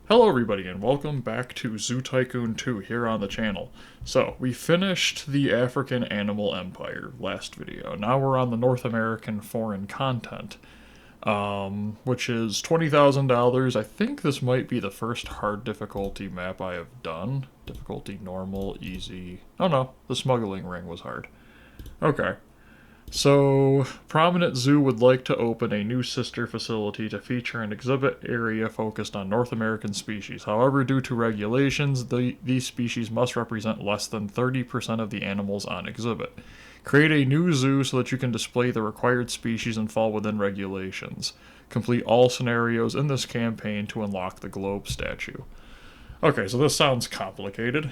Hello everybody and welcome back to Zoo Tycoon 2 here on the channel. So, we finished the African Animal Empire last video. Now we're on the North American Foreign Content, which is $20,000. I think this might be the first hard difficulty map I have done. Difficulty normal, easy. Oh no, the smuggling ring was hard. Okay. So, Prominent Zoo would like to open a new sister facility to feature an exhibit area focused on North American species. However, due to regulations, these species must represent less than 30% of the animals on exhibit. Create a new zoo so that you can display the required species and fall within regulations. Complete all scenarios in this campaign to unlock the globe statue. Okay, so this sounds complicated.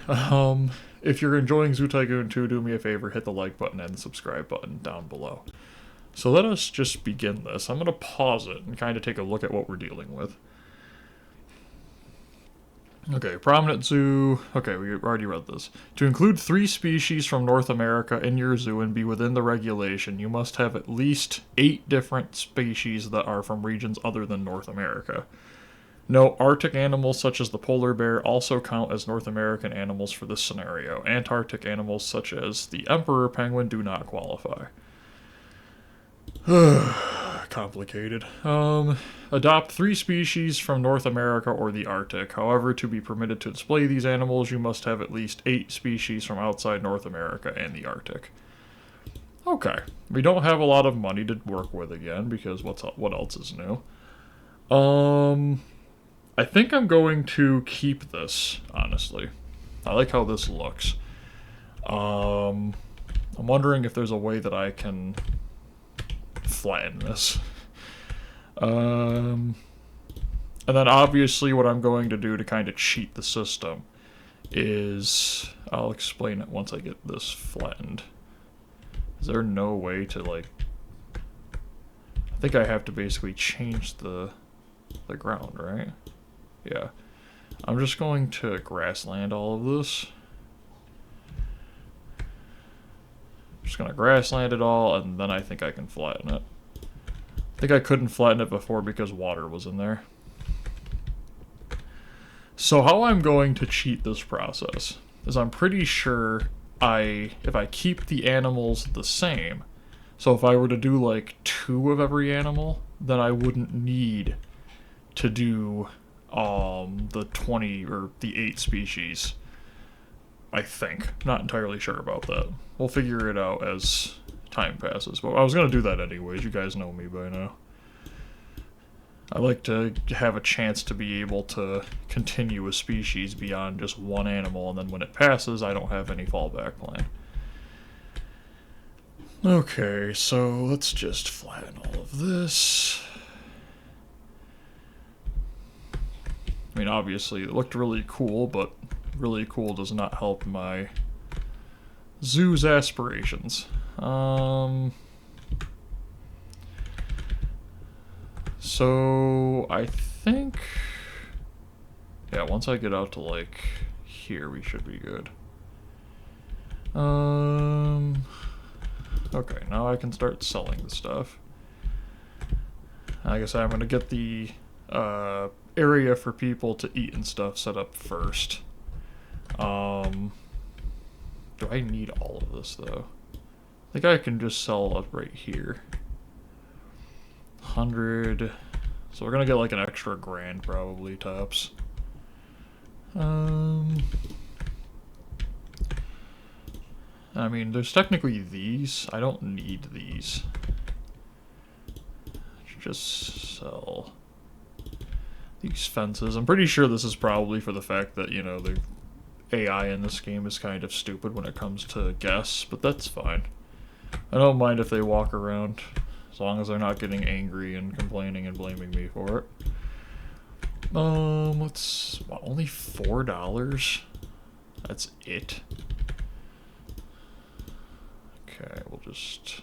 If you're enjoying Zoo Tycoon 2, do me a favor, hit the like button and the subscribe button down below. So let us just begin this. I'm going to pause it and kind of take a look at what we're dealing with. Okay, Prominent Zoo. Okay, we already read this. To include 3 species from North America in your zoo and be within the regulation, you must have at least 8 different species that are from regions other than North America. No, Arctic animals such as the polar bear also count as North American animals for this scenario. Antarctic animals such as the emperor penguin do not qualify. Complicated. Adopt 3 species from North America or the Arctic. However, to be permitted to display these animals, you must have at least 8 species from outside North America and the Arctic. Okay. We don't have a lot of money to work with again, because what else is new? I think I'm going to keep this, honestly. I like how this looks. I'm wondering if there's a way that I can flatten this. And then obviously what I'm going to do to kind of cheat the system is, I'll explain it once I get this flattened. Is there no way to, like, I think I have to basically change the ground, right? Yeah. I'm just going to grassland all of this. I'm just gonna grassland it all, and then I think I can flatten it. I think I couldn't flatten it before because water was in there. So how I'm going to cheat this process is I'm pretty sure if I keep the animals the same, so if I were to do like 2 of every animal, then I wouldn't need to do the 20 or the 8 species. I think. Not entirely sure about that. We'll figure it out as time passes. But I was going to do that anyways. You guys know me by now. I like to have a chance to be able to continue a species beyond just one animal, and then when it passes, I don't have any fallback plan. Okay, so let's just flatten all of this. I mean, obviously, it looked really cool, but really cool does not help my zoo's aspirations. So, I think, yeah, once I get out to, like, here, we should be good. Okay, now I can start selling the stuff. I guess I'm gonna get the, area for people to eat and stuff set up first. Do I need all of this though? I think I can just sell up right here. 100. So we're gonna get like an extra grand probably tops. I mean, there's technically these. I don't need these. Just sell these fences. I'm pretty sure this is probably for the fact that, you know, the AI in this game is kind of stupid when it comes to guests, but that's fine. I don't mind if they walk around, as long as they're not getting angry and complaining and blaming me for it. Only $4? That's it? Okay, we'll just...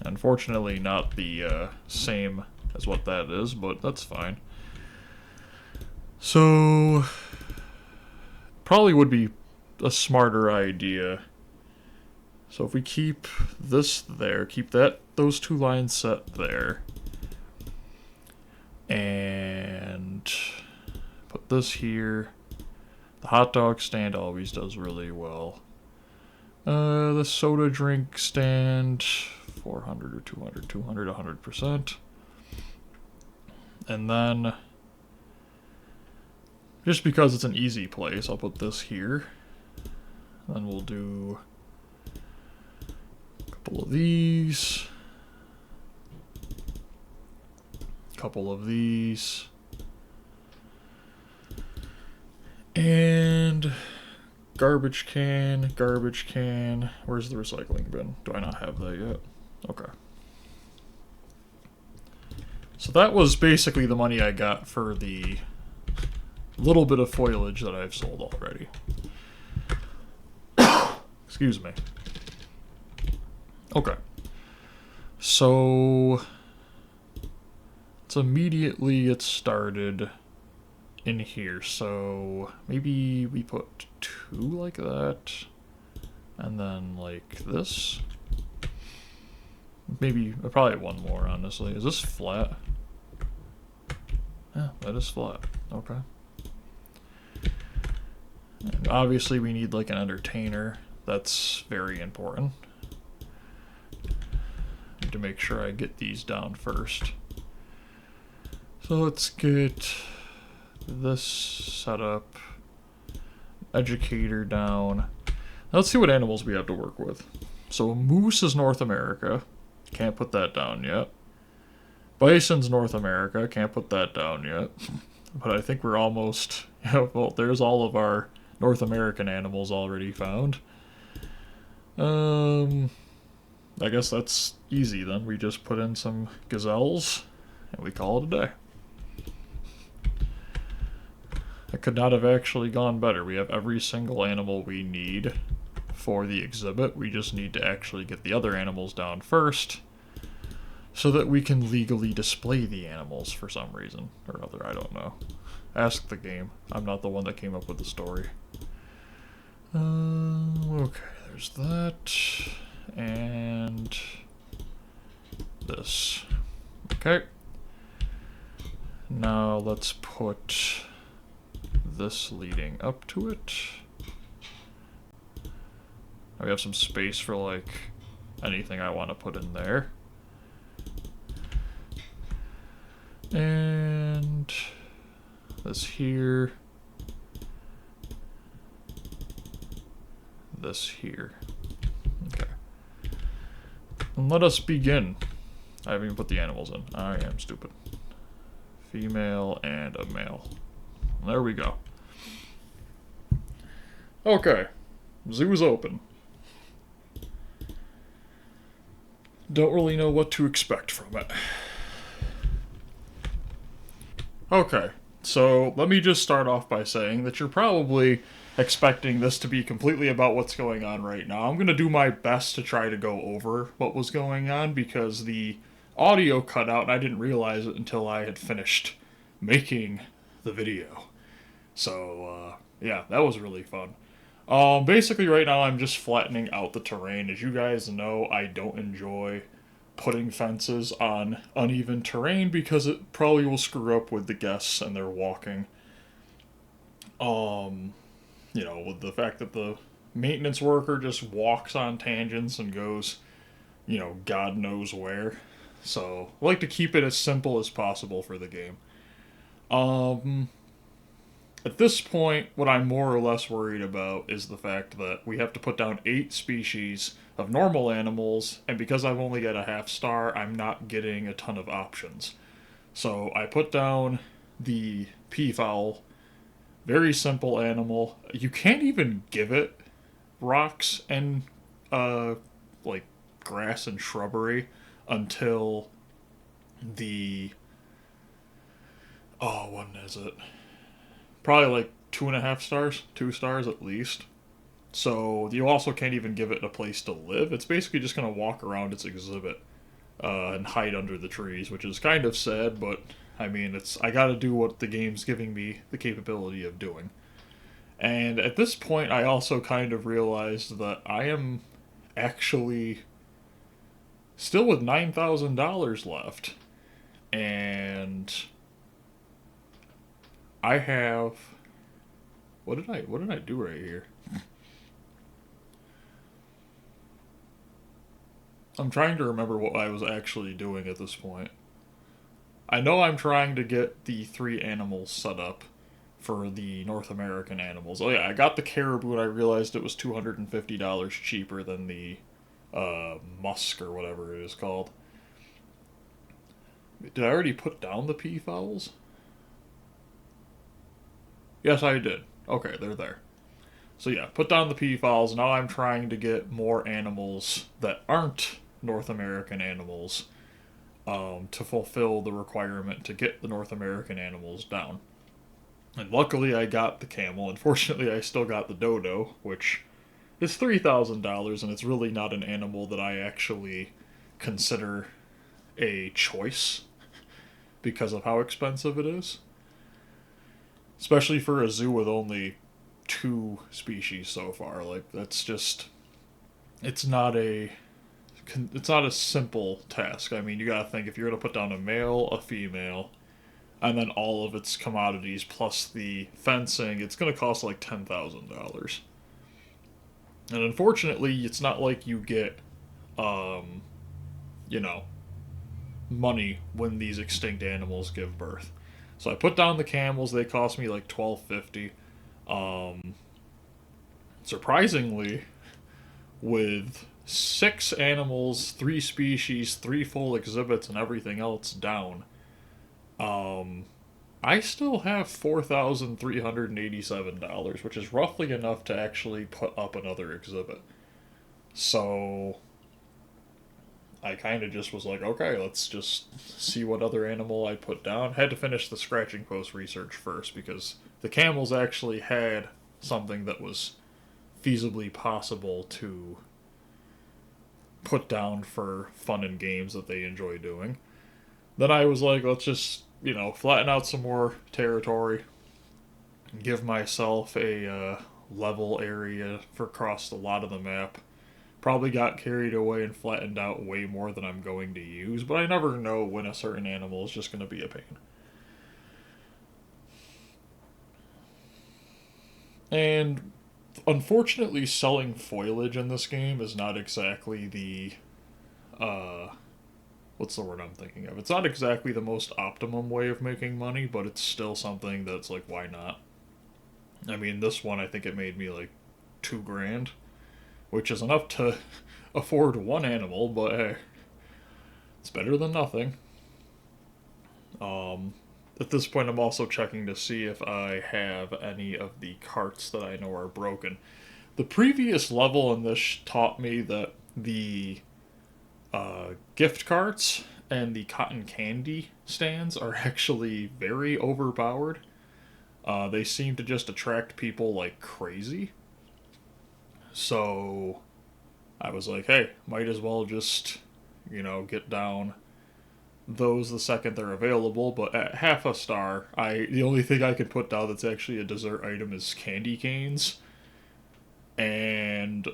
Unfortunately, not the same as what that is, but that's fine. So, probably would be a smarter idea. So if we keep this there, keep those 2 lines set there, and And put this here. The hot dog stand always does really well. The soda drink stand, 400 or 200, 200, 100%. And then, just because it's an easy place, I'll put this here. Then we'll do a couple of these. A couple of these. And garbage can, garbage can. Where's the recycling bin? Do I not have that yet? Okay. So that was basically the money I got for the little bit of foliage that I've sold already. Excuse me. Okay. So let's immediately get started in here. So maybe we put 2 like that, and then like this. Maybe probably 1 more, honestly. Is this flat? Yeah, that is flat. Okay. And obviously we need like an entertainer. That's very important. Need to make sure I get these down first. So let's get this set up. Educator down. Now let's see what animals we have to work with. So moose is North America. Can't put that down yet. Bison's North America. Can't put that down yet. But I think we're almost... Yeah, well, there's all of our North American animals already found. I guess that's easy then. We just put in some gazelles and we call it a day. It could not have actually gone better. We have every single animal we need for the exhibit. We just need to actually get the other animals down first so that we can legally display the animals for some reason or other. I don't know. Ask the game. I'm not the one that came up with the story. Okay, there's that. And this. Okay. Now let's put this leading up to it. We have some space for like anything I want to put in there. And this here. This here. Okay. And let us begin. I haven't even put the animals in. I am stupid. Female and a male. There we go. Okay. Zoo is open. Don't really know what to expect from it. Okay, so let me just start off by saying that you're probably expecting this to be completely about what's going on right now. I'm going to do my best to try to go over what was going on because the audio cut out and I didn't realize it until I had finished making the video. So, yeah, that was really fun. Basically right now I'm just flattening out the terrain. As you guys know, I don't enjoy putting fences on uneven terrain because it probably will screw up with the guests and their walking. You know, with the fact that the maintenance worker just walks on tangents and goes, you know, God knows where. So, I like to keep it as simple as possible for the game. At this point, what I'm more or less worried about is the fact that we have to put down 8 species of normal animals, and because I've only got a half star, I'm not getting a ton of options. So I put down the peafowl, very simple animal. You can't even give it rocks and like grass and shrubbery until the when is it? Probably like 2.5 stars, 2 stars at least. So you also can't even give it a place to live. It's basically just going to walk around its exhibit and hide under the trees, which is kind of sad, but I mean, I got to do what the game's giving me the capability of doing. And at this point, I also kind of realized that I am actually still with $9,000 left. And I have... What did I do right here? I'm trying to remember what I was actually doing at this point. I know I'm trying to get the 3 animals set up for the North American animals. Oh yeah, I got the caribou and I realized it was $250 cheaper than the musk or whatever it is called. Did I already put down the peafowls? Yes, I did. Okay, they're there. So yeah, put down the peafowls. Now I'm trying to get more animals that aren't North American animals to fulfill the requirement to get the North American animals down. And luckily I got the camel. Unfortunately, I still got the dodo, which is $3,000, and it's really not an animal that I actually consider a choice because of how expensive it is. Especially for a zoo with only 2 species so far. Like, that's just... It's not a... It's not a simple task. I mean, you gotta think, if you're gonna put down a male, a female, and then all of its commodities plus the fencing, it's gonna cost like $10,000. And unfortunately, it's not like you get, um, you know, money when these extinct animals give birth. So I put down the camels. They cost me like $12.50. Um, Surprisingly, with 6 animals, 3 species, 3 full exhibits, and everything else down, um, I still have $4,387, which is roughly enough to actually put up another exhibit. So I kind of just was like, okay, let's just see what other animal I put down. Had to finish the scratching post research first because the camels actually had something that was feasibly possible to put down for fun and games that they enjoy doing. Then I was like, let's just, flatten out some more territory, give myself a level area for across a lot of the map. Probably got carried away and flattened out way more than I'm going to use, but I never know when a certain animal is just going to be a pain. And unfortunately, selling foliage in this game is not exactly the what's the word I'm thinking of? It's not exactly the most optimum way of making money, but it's still something that's like, why not? I mean, this one I think it made me like $2,000, which is enough to afford one animal, but hey, it's better than nothing. At this point, I'm also checking to see if I have any of the carts that I know are broken. The previous level in this taught me that the gift carts and the cotton candy stands are actually very overpowered. They seem to just attract people like crazy. So I was like, hey, might as well just, get down those the second they're available. But at half a star, the only thing I could put down that's actually a dessert item is candy canes. And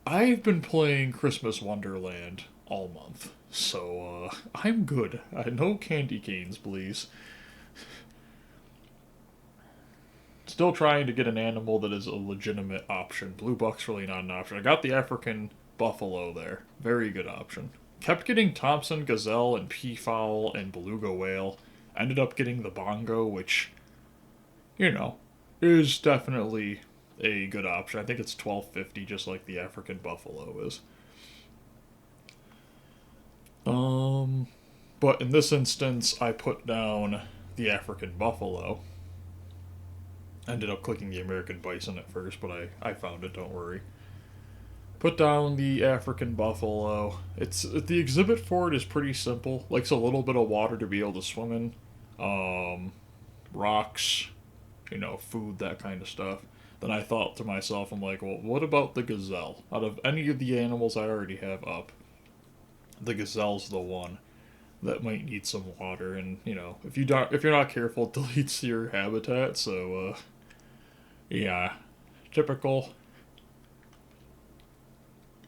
I've been playing Christmas Wonderland all month, so I'm good. No candy canes, please. Still trying to get an animal that is a legitimate option. Blue buck's really not an option. I got the African buffalo there. Very good option. Kept getting Thompson gazelle and peafowl and beluga whale. Ended up getting the bongo, which, is definitely a good option. I think it's $12.50, just like the African buffalo is. But in this instance, I put down the African buffalo. Ended up clicking the American bison at first, but I found it, don't worry. Put down the African buffalo. The exhibit for it is pretty simple. Likes a little bit of water to be able to swim in. Rocks, food, that kind of stuff. Then I thought to myself, I'm like, well, what about the gazelle? Out of any of the animals I already have up, the gazelle's the one that might need some water, and if you're not careful, it deletes your habitat. So yeah, typical.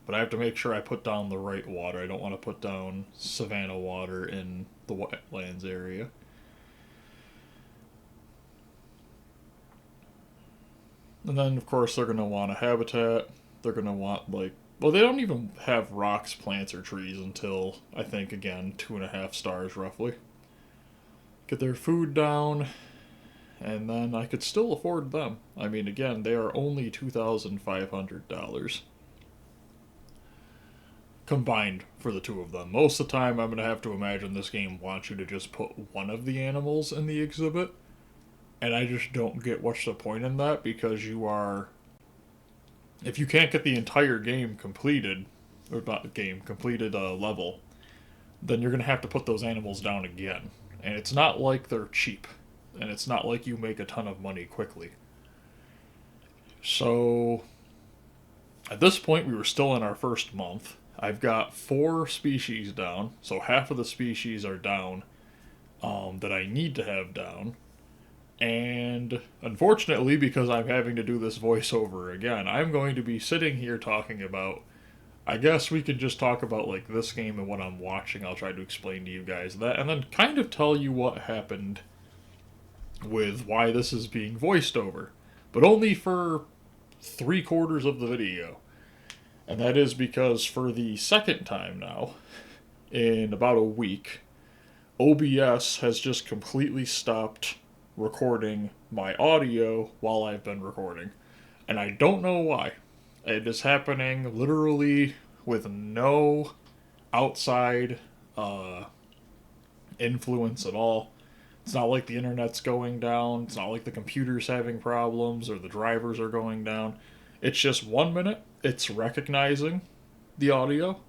But I have to make sure I put down the right water. I don't want to put down savanna water in the wetlands area. And then, of course, they're going to want a habitat. They're going to want, like, well, they don't even have rocks, plants, or trees until, I think, again, 2.5 stars roughly. Get their food down, and then I could still afford them. I mean, again, they are only $2,500 combined for the two of them. Most of the time, I'm going to have to imagine this game wants you to just put one of the animals in the exhibit, and I just don't get what's the point in that, because you are, if you can't get the entire game completed, or not game, completed level, then you're going to have to put those animals down again. And it's not like they're cheap, and it's not like you make a ton of money quickly. So, at this point, we were still in our first month. I've got 4 species down, so half of the species are down that I need to have down. And unfortunately, because I'm having to do this voiceover again, I'm going to be sitting here talking about. I guess we could just talk about like this game and what I'm watching. I'll try to explain to you guys that, and then kind of tell you what happened with why this is being voiced over, but only for 3/4 of the video. And that is because for the second time now, in about a week, OBS has just completely stopped recording my audio while I've been recording. And I don't know why. It is happening literally with no outside influence at all. It's not like the internet's going down. It's not like the computer's having problems or the drivers are going down. It's just 1 minute it's recognizing the audio,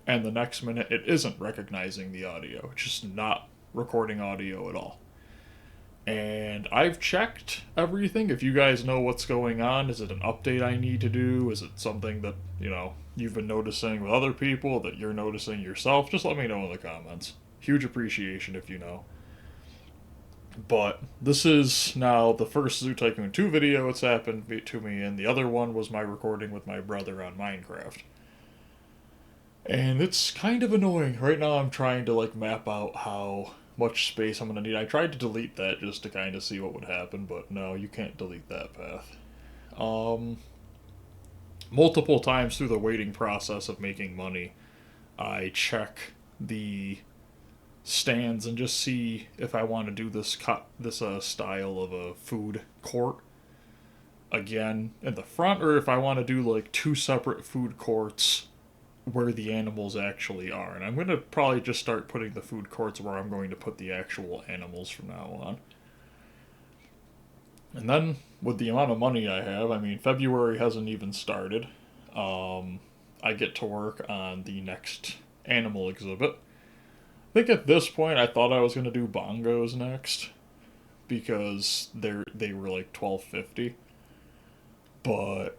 and the next minute it isn't recognizing the audio. It's just not recording audio at all. And I've checked everything. If you guys know what's going on, is it an update I need to do? Is it something that, you've been noticing with other people, that you're noticing yourself? Just let me know in the comments. Huge appreciation if you know. But this is now the first Zoo Tycoon 2 video it's happened to me, and the other one was my recording with my brother on Minecraft. And it's kind of annoying. Right now I'm trying to map out how much space I'm going to need. I tried to delete that just to kind of see what would happen, but no, you can't delete that path. Multiple times through the waiting process of making money, I check the stands and just see if I want to do this style of a food court again in the front, or if I want to do 2 separate food courts where the animals actually are. And I'm going to probably just start putting the food courts where I'm going to put the actual animals from now on. And then, with the amount of money I have, I mean, February hasn't even started. I get to work on the next animal exhibit. I think at this point I thought I was going to do bongos next, because they were like $12.50. But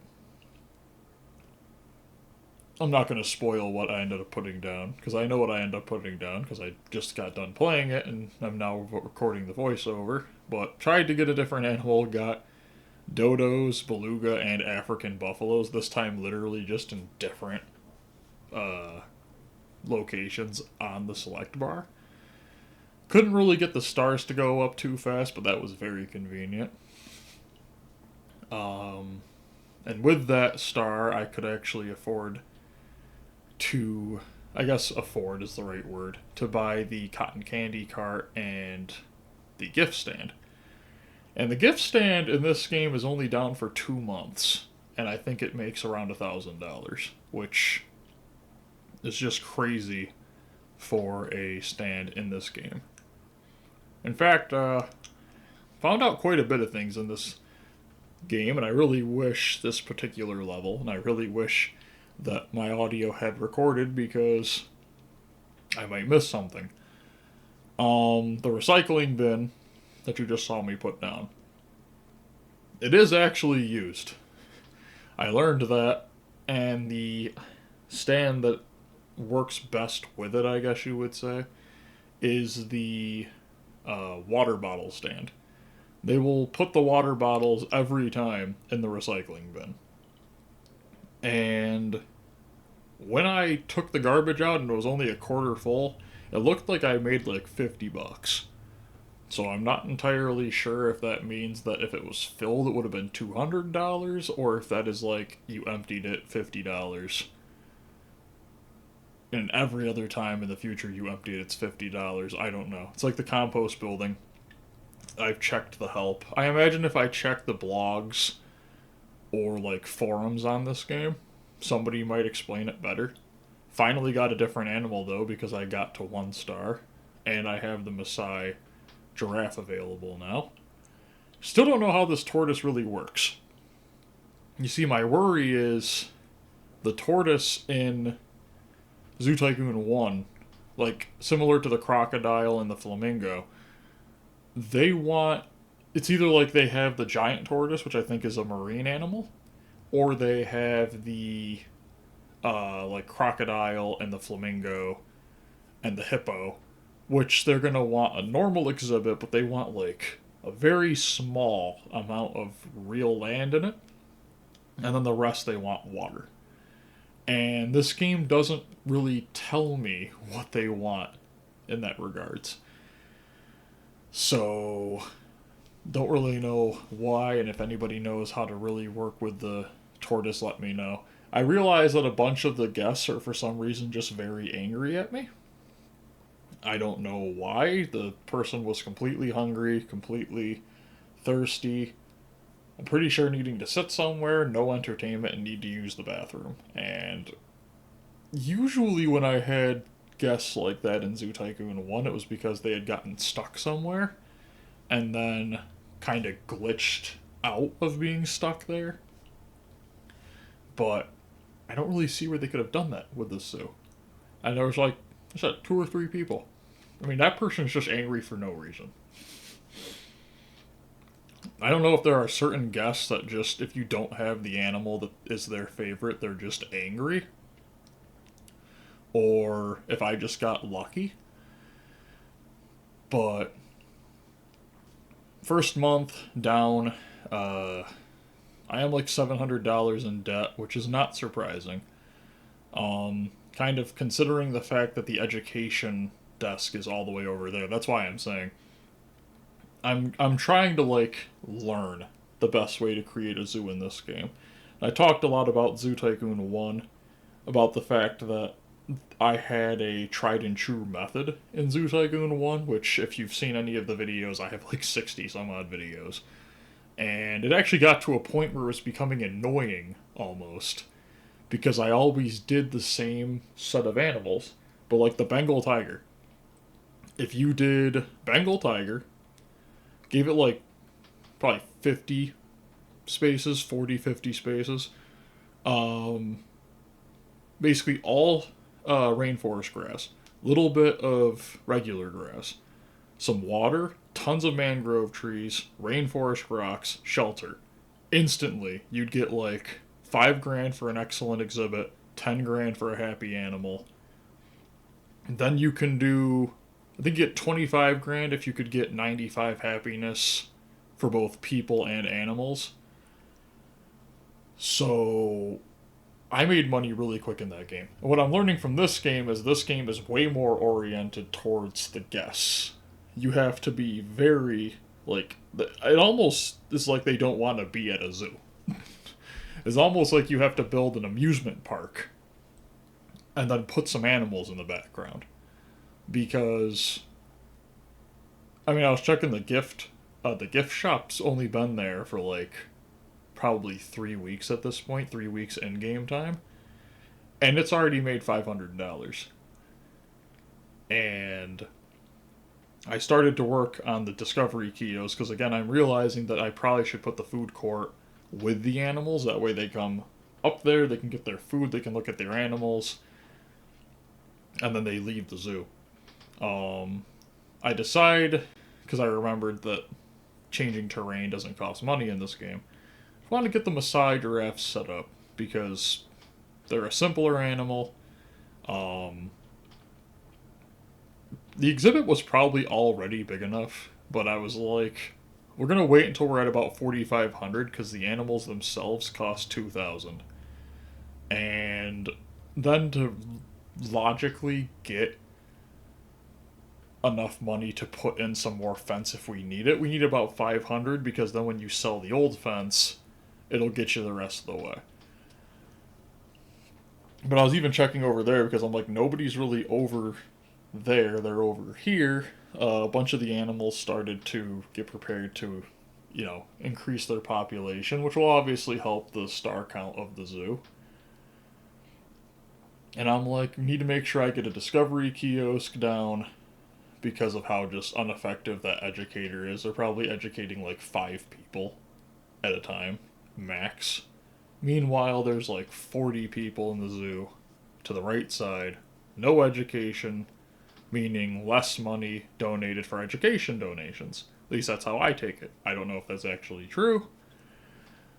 I'm not going to spoil what I ended up putting down, because I know what I ended up putting down, because I just got done playing it, and I'm now recording the voiceover. But tried to get a different animal, got dodos, beluga, and African buffaloes, this time literally just in different locations on the select bar. Couldn't really get the stars to go up too fast, but that was very convenient. And with that star, I could actually afford to, I guess afford is the right word, to buy the cotton candy cart and the gift stand. And the gift stand in this game is only down for 2 months, and I think it makes around $1,000, which is just crazy for a stand in this game. In fact, found out quite a bit of things in this game, and I really wish this particular level, and I really wish that my audio had recorded, because I might miss something. The recycling bin that you just saw me put down, it is actually used. I learned that, and the stand that works best with it, I guess you would say, is the water bottle stand. They will put the water bottles every time in the recycling bin. And when I took the garbage out and it was only a quarter full, it looked like I made $50. So I'm not entirely sure if that means that if it was filled, it would have been $200, or if that is like you emptied it $50. And every other time in the future you empty it, it's $50. I don't know. It's like the compost building. I've checked the help. I imagine if I check the blogs or like forums on this game, somebody might explain it better. Finally got a different animal though because I got to 1 star, and I have the Maasai giraffe available now. Still don't know how this tortoise really works. You see, my worry is the tortoise in Zoo Tycoon 1, like similar to the crocodile and the flamingo, they want. It's either like they have the giant tortoise, which I think is a marine animal, or they have the like crocodile and the flamingo and the hippo, which they're gonna want a normal exhibit, but they want like a very small amount of real land in it, and then the rest they want water. And this game doesn't really tell me what they want in that regards. So, don't really know why, and if anybody knows how to really work with the tortoise, let me know. I realize that a bunch of the guests are for some reason just very angry at me. I don't know why. The person was completely hungry, completely thirsty. I'm pretty sure needing to sit somewhere, no entertainment, and need to use the bathroom. And usually when I had guests like that in Zoo Tycoon 1, it was because they had gotten stuck somewhere and then kind of glitched out of being stuck there. But I don't really see where they could have done that with the zoo. And there was like, I said, 2 or 3 people. I mean, that person's just angry for no reason. I don't know if there are certain guests that just, if you don't have the animal that is their favorite, they're just angry. Or if I just got lucky. But first month down, I am like $700 in debt, which is not surprising. Kind of considering the fact that the education desk is all the way over there. That's why I'm saying I'm trying to like learn the best way to create a zoo in this game. I talked a lot about Zoo Tycoon 1, about the fact that I had a tried and true method in Zoo Tycoon 1, which if you've seen any of the videos, I have like 60 some odd videos. And it actually got to a point where it was becoming annoying almost, because I always did the same set of animals. But like the Bengal tiger, if you did Bengal tiger, gave it like probably 50 spaces, 40, 50 spaces, basically all rainforest grass, little bit of regular grass, some water, tons of mangrove trees, rainforest rocks, shelter. Instantly, you'd get like $5 grand for an excellent exhibit, $10 grand for a happy animal. And then you can do, I think you get $25 grand if you could get 95 happiness for both people and animals. So I made money really quick in that game. And what I'm learning from this game is way more oriented towards the guests. You have to be very, like, it almost is like they don't want to be at a zoo. It's almost like you have to build an amusement park and then put some animals in the background. Because, I mean, I was checking the gift shop's only been there for like probably 3 weeks at this point, 3 weeks in game time, and it's already made $500. And I started to work on the discovery kiosks because again, I'm realizing that I probably should put the food court with the animals. That way, they come up there, they can get their food, they can look at their animals, and then they leave the zoo. I decide, because I remembered that changing terrain doesn't cost money in this game, I want to get the Maasai giraffes set up because they're a simpler animal. The exhibit was probably already big enough, but I was like, we're going to wait until we're at about 4,500 because the animals themselves cost 2,000. And then to logically get enough money to put in some more fence if we need it. We need about 500 because then when you sell the old fence, it'll get you the rest of the way. But I was even checking over there because I'm like, nobody's really over there. They're over here. A bunch of the animals started to get prepared to, increase their population, which will obviously help the star count of the zoo. And I'm like, need to make sure I get a discovery kiosk down because of how just ineffective that educator is. They're probably educating like 5 people at a time, max. Meanwhile, there's like 40 people in the zoo to the right side, no education, meaning less money donated for education donations. At least that's how I take it. I don't know if that's actually true.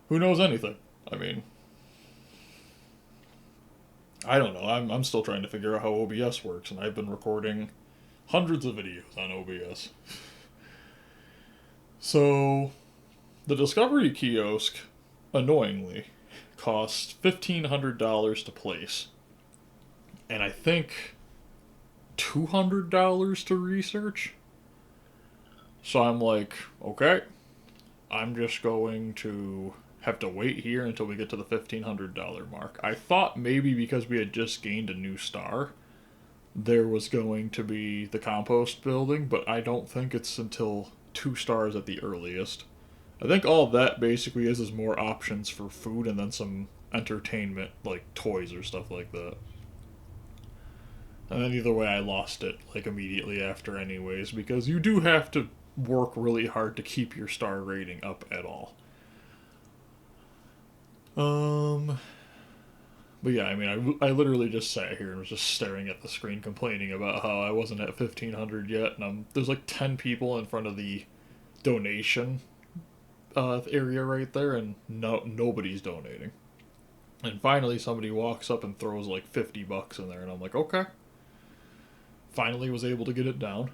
Who knows anything? I mean, I don't know. I'm still trying to figure out how OBS works, and I've been recording hundreds of videos on OBS. So, the Discovery Kiosk, annoyingly, cost $1,500 to place. And I think $200 to research. So I'm like, okay, I'm just going to have to wait here until we get to the $1,500 mark. I thought maybe because we had just gained a new star, there was going to be the compost building, but I don't think it's until 2 stars at the earliest. I think all that basically is more options for food and then some entertainment, like toys or stuff like that. And then either way, I lost it, like, immediately after anyways, because you do have to work really hard to keep your star rating up at all. But yeah, I mean, I literally just sat here and was just staring at the screen complaining about how I wasn't at 1,500 yet, and there's like 10 people in front of the donation area right there, and nobody's donating. And finally, somebody walks up and throws like $50 in there, and I'm like, okay. Finally was able to get it down.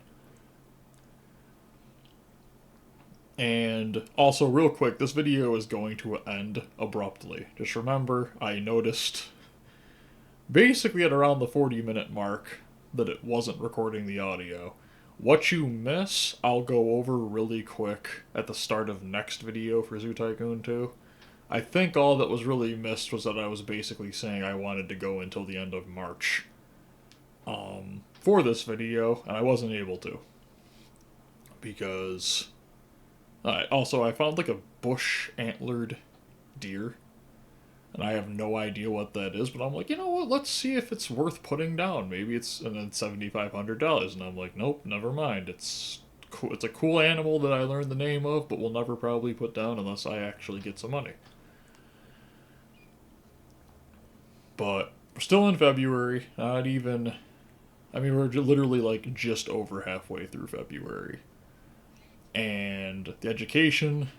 And also, real quick, this video is going to end abruptly. Just remember, I noticed basically at around the 40-minute mark that it wasn't recording the audio. What you miss, I'll go over really quick at the start of next video for Zoo Tycoon 2. I think all that was really missed was that I was basically saying I wanted to go until the end of March for this video, and I wasn't able to. Because also, I found like a bush antlered deer, and I have no idea what that is, but I'm like, you know what, let's see if it's worth putting down. Maybe it's, and then $7,500, and I'm like, nope, never mind. It's cool. It's a cool animal that I learned the name of, but we'll never probably put down unless I actually get some money. But we're still in February, not even, I mean, we're literally like just over halfway through February. And the education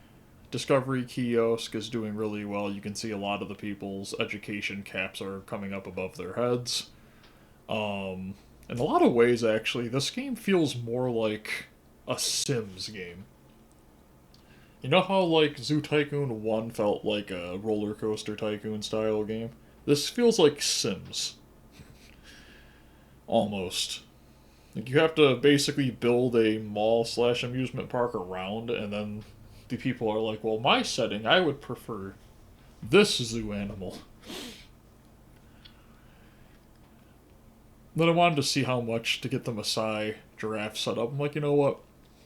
discovery kiosk is doing really well. You can see a lot of the people's education caps are coming up above their heads. In a lot of ways, actually, this game feels more like a Sims game. You know how, like, Zoo Tycoon 1 felt like a roller coaster tycoon style game? This feels like Sims. Almost. Like, you have to basically build a mall/amusement park around, and then the people are like, well, my setting, I would prefer this zoo animal. Then I wanted to see how much to get the Maasai giraffe set up. I'm like, you know what?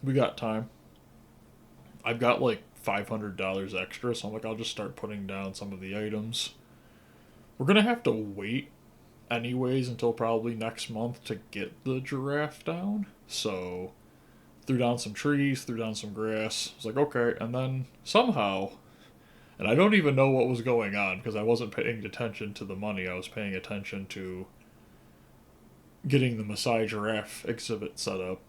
We got time. I've got like $500 extra, so I'm like, I'll just start putting down some of the items. We're going to have to wait anyways until probably next month to get the giraffe down. So, threw down some trees, threw down some grass. I was like, okay, and then somehow, and I don't even know what was going on because I wasn't paying attention to the money. I was paying attention to getting the Maasai giraffe exhibit set up.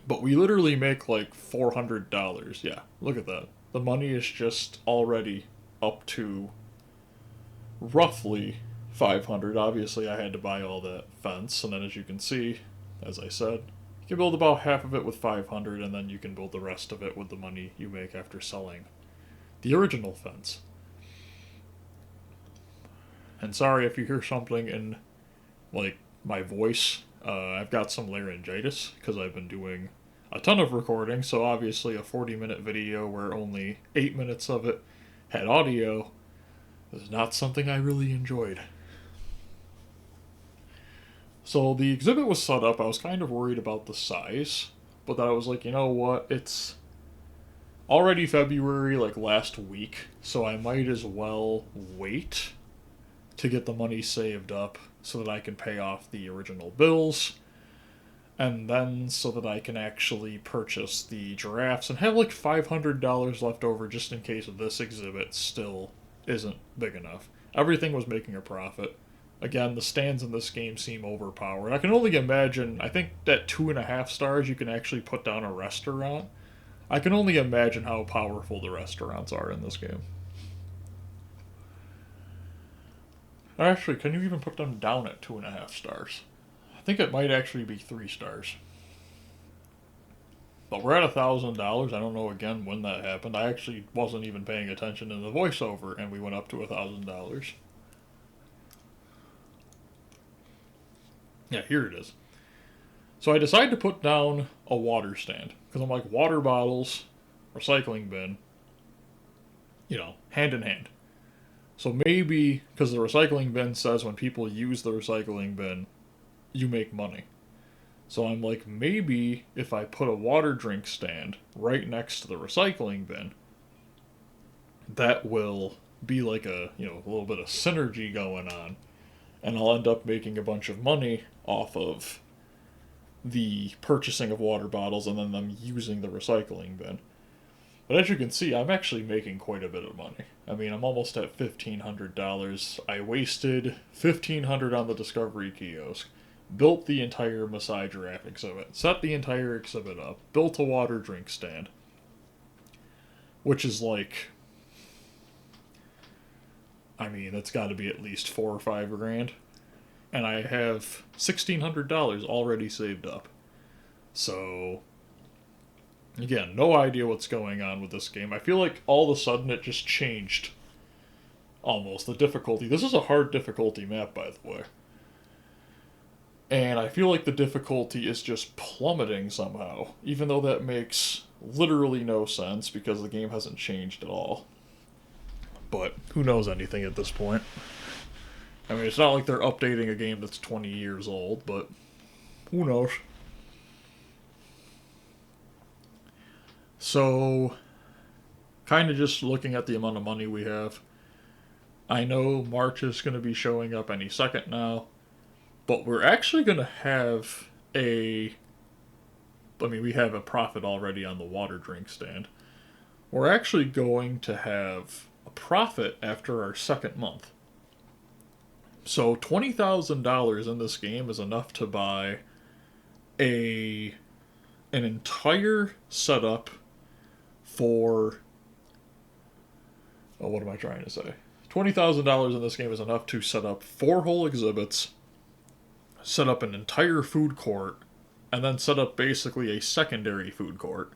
But we literally make like $400. Yeah, look at that. The money is just already up to roughly 500. Obviously, I had to buy all that fence, and then as you can see, as I said, you can build about half of it with 500, and then you can build the rest of it with the money you make after selling the original fence. And sorry if you hear something in, like, my voice. I've got some laryngitis because I've been doing a ton of recording, so obviously a 40-minute video where only 8 minutes of it had audio is not something I really enjoyed. So the exhibit was set up. I was kind of worried about the size, but then I was like, you know what? It's already February, like last week, so I might as well wait to get the money saved up so that I can pay off the original bills, and then so that I can actually purchase the giraffes and have like $500 left over just in case this exhibit still isn't big enough. Everything was making a profit. Again, the stands in this game seem overpowered. I can only imagine, I think that 2.5 stars you can actually put down a restaurant. I can only imagine how powerful the restaurants are in this game. Actually, can you even put them down at 2.5 stars? I think it might actually be 3 stars. But we're at $1,000. I don't know again when that happened. I actually wasn't even paying attention in the voiceover, and we went up to $1,000. Yeah, here it is. So I decided to put down a water stand because I'm like, water bottles, recycling bin, hand in hand. So maybe, because the recycling bin says when people use the recycling bin, you make money. So I'm like, maybe if I put a water drink stand right next to the recycling bin, that will be like a little bit of synergy going on. And I'll end up making a bunch of money off of the purchasing of water bottles and then them using the recycling bin. But as you can see, I'm actually making quite a bit of money. I mean, I'm almost at $1,500. I wasted $1,500 on the Discovery kiosk, built the entire Maasai Giraffe exhibit, set the entire exhibit up, built a water drink stand, which is like, I mean, it's got to be at least $4 or $5 grand. And I have $1,600 already saved up. So, again, no idea what's going on with this game. I feel like all of a sudden it just changed. Almost. The difficulty. This is a hard difficulty map, by the way. And I feel like the difficulty is just plummeting somehow. Even though that makes literally no sense because the game hasn't changed at all. But who knows anything at this point? I mean, it's not like they're updating a game that's 20 years old, but who knows? So, kind of just looking at the amount of money we have. I know March is going to be showing up any second now, but we're actually going to have we have a profit already on the water drink stand. We're actually going to have a profit after our second month. So $20,000 in this game is enough to buy an entire setup for... Oh, what am I trying to say? $20,000 in this game is enough to set up 4 whole exhibits, set up an entire food court, and then set up basically a secondary food court,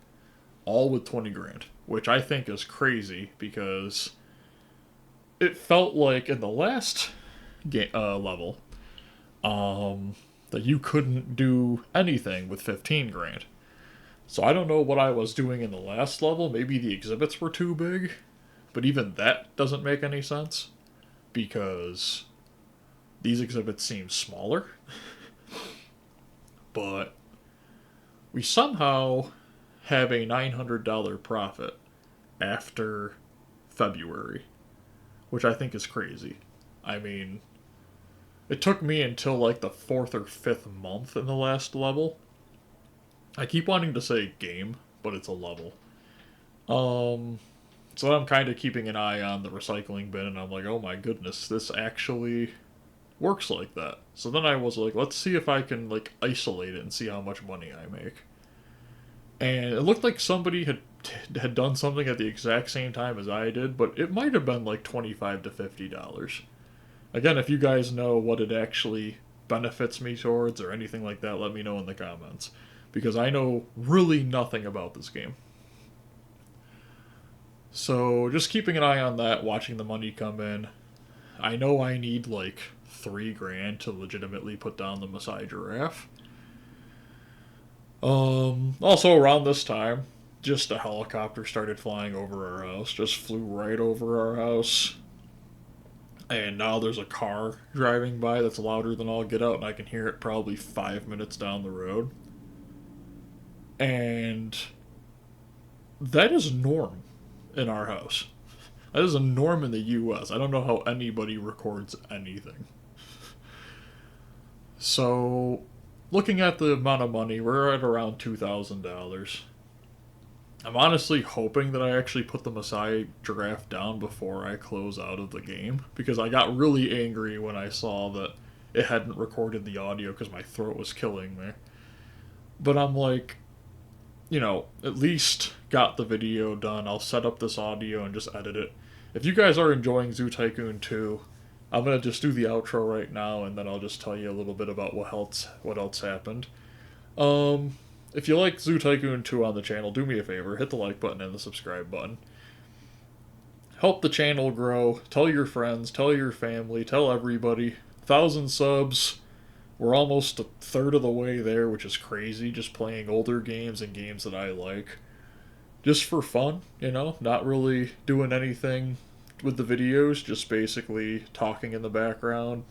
all with 20 grand, which I think is crazy because it felt like in the last level that you couldn't do anything with 15 grand. So I don't know what I was doing in the last level. Maybe the exhibits were too big, but even that doesn't make any sense because these exhibits seem smaller. But we somehow have a $900 profit after February, which I think is crazy. I mean, it took me until like the 4th or 5th month in the last level. I keep wanting to say game, but it's a level. So I'm kind of keeping an eye on the recycling bin, and I'm like, oh my goodness, this actually works like that. So then I was like, let's see if I can like isolate it and see how much money I make. And it looked like somebody had done something at the exact same time as I did, but it might have been like $25 to $50. Again, if you guys know what it actually benefits me towards or anything like that, let me know in the comments. Because I know really nothing about this game. So, just keeping an eye on that, watching the money come in. I know I need like $3 grand to legitimately put down the Maasai Giraffe. Also around this time, just a helicopter started flying over our house. Just flew right over our house. And now there's a car driving by that's louder than all get out, and I can hear it probably 5 minutes down the road. And that is norm in our house. That is a norm in the US. I don't know how anybody records anything. So, looking at the amount of money, we're at around $2,000. I'm honestly hoping that I actually put the Maasai giraffe down before I close out of the game, because I got really angry when I saw that it hadn't recorded the audio because my throat was killing me. But I'm like, at least got the video done. I'll set up this audio and just edit it. If you guys are enjoying Zoo Tycoon 2, I'm going to just do the outro right now, and then I'll just tell you a little bit about what else happened. If you like Zoo Tycoon 2 on the channel, do me a favor, hit the like button and the subscribe button. Help the channel grow. Tell your friends, tell your family, tell everybody. 1,000 subs. We're almost a third of the way there, which is crazy, just playing older games and games that I like. Just for fun, not really doing anything with the videos, just basically talking in the background,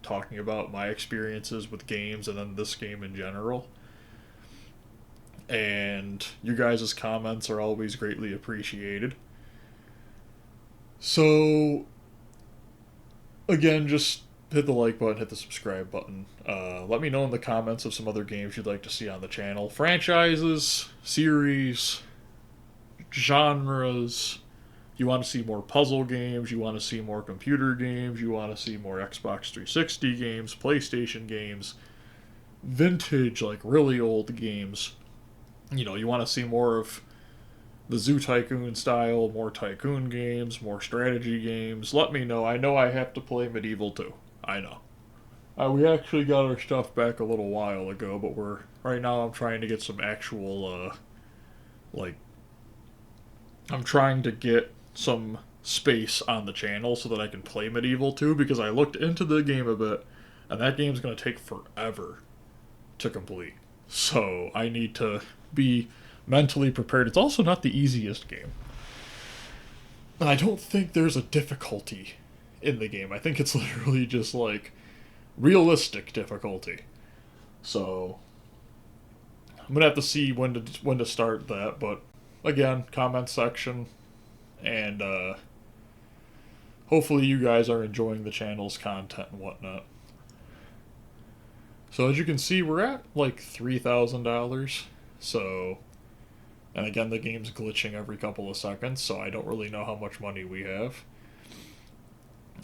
talking about my experiences with games and then this game in general. And you guys' comments are always greatly appreciated. So, again, just hit the like button, hit the subscribe button. Let me know in the comments of some other games you'd like to see on the channel. Franchises, series, genres. You want to see more puzzle games, you want to see more computer games, you want to see more Xbox 360 games, PlayStation games, vintage, like really old games. You want to see more of the Zoo Tycoon style, more Tycoon games, more strategy games. Let me know. I know I have to play Medieval too. I know. We actually got our stuff back a little while ago, but right now I'm trying to get some actual, I'm trying to get some space on the channel so that I can play Medieval 2, because I looked into the game a bit, and that game's going to take forever to complete. So I need to be mentally prepared. It's also not the easiest game. And I don't think there's a difficulty in the game. I think it's literally just like realistic difficulty. So I'm gonna have to see when to start that, but again, comment section, and hopefully you guys are enjoying the channel's content and whatnot. So as you can see, we're at like $3,000. So, and again, the game's glitching every couple of seconds, so I don't really know how much money we have.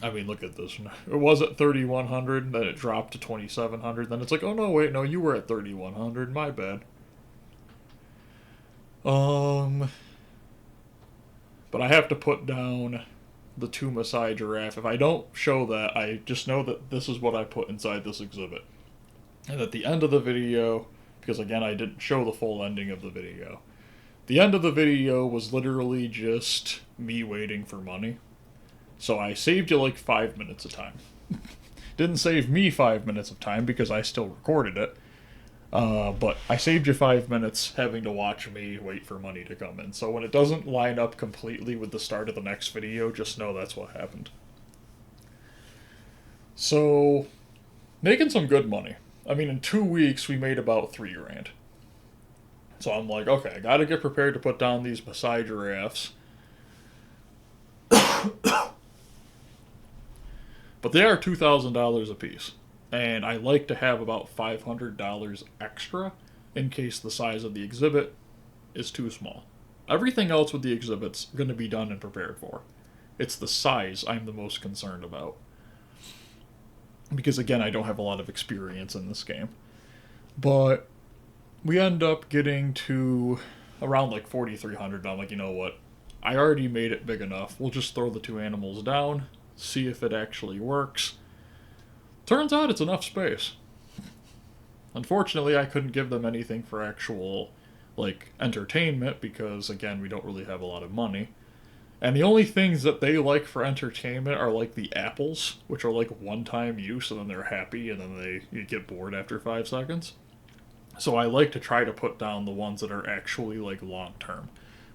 I mean, look at this. It was at 3,100, then it dropped to 2,700, then it's like, oh no, wait, no, you were at 3,100, my bad. But I have to put down the 2 Maasai giraffe. If I don't show that, I just know that this is what I put inside this exhibit. And at the end of the video, because again, I didn't show the full ending of the video, the end of the video was literally just me waiting for money. So I saved you like 5 minutes of time. Didn't save me 5 minutes of time because I still recorded it. But I saved you 5 minutes having to watch me wait for money to come in. So when it doesn't line up completely with the start of the next video, just know that's what happened. So, making some good money. I mean, in 2 weeks, we made about $3 grand. So I'm like, okay, I gotta get prepared to put down these Maasai giraffes. But they are $2,000 a piece. And I like to have about $500 extra in case the size of the exhibit is too small. Everything else with the exhibit's going to be done and prepared for. It's the size I'm the most concerned about. Because again, I don't have a lot of experience in this game. But we end up getting to around like 4,300. I'm like, you know what? I already made it big enough. We'll just throw the 2 animals down, see if it actually works. Turns out it's enough space. Unfortunately, I couldn't give them anything for actual, entertainment because, again, we don't really have a lot of money. And the only things that they like for entertainment are, the apples, which are, one-time use, and then they're happy, and then you get bored after 5 seconds. So I like to try to put down the ones that are actually like long term.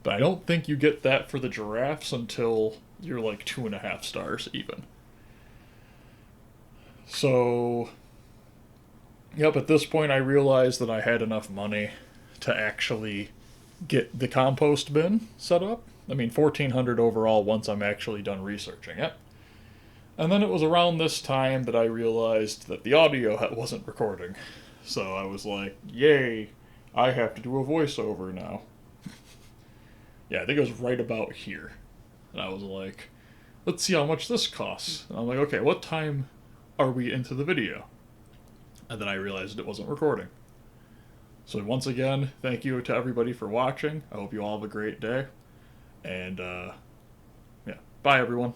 But I don't think you get that for the giraffes until you're like 2.5 stars even. So, yep, at this point I realized that I had enough money to actually get the compost bin set up. I mean, 1,400 overall once I'm actually done researching it. And then it was around this time that I realized that the audio wasn't recording. So I was like, yay, I have to do a voiceover now. Yeah, I think it was right about here. And I was like, let's see how much this costs. And I'm like, okay, what time are we into the video? And then I realized it wasn't recording. So once again, thank you to everybody for watching. I hope you all have a great day. And, yeah, bye everyone.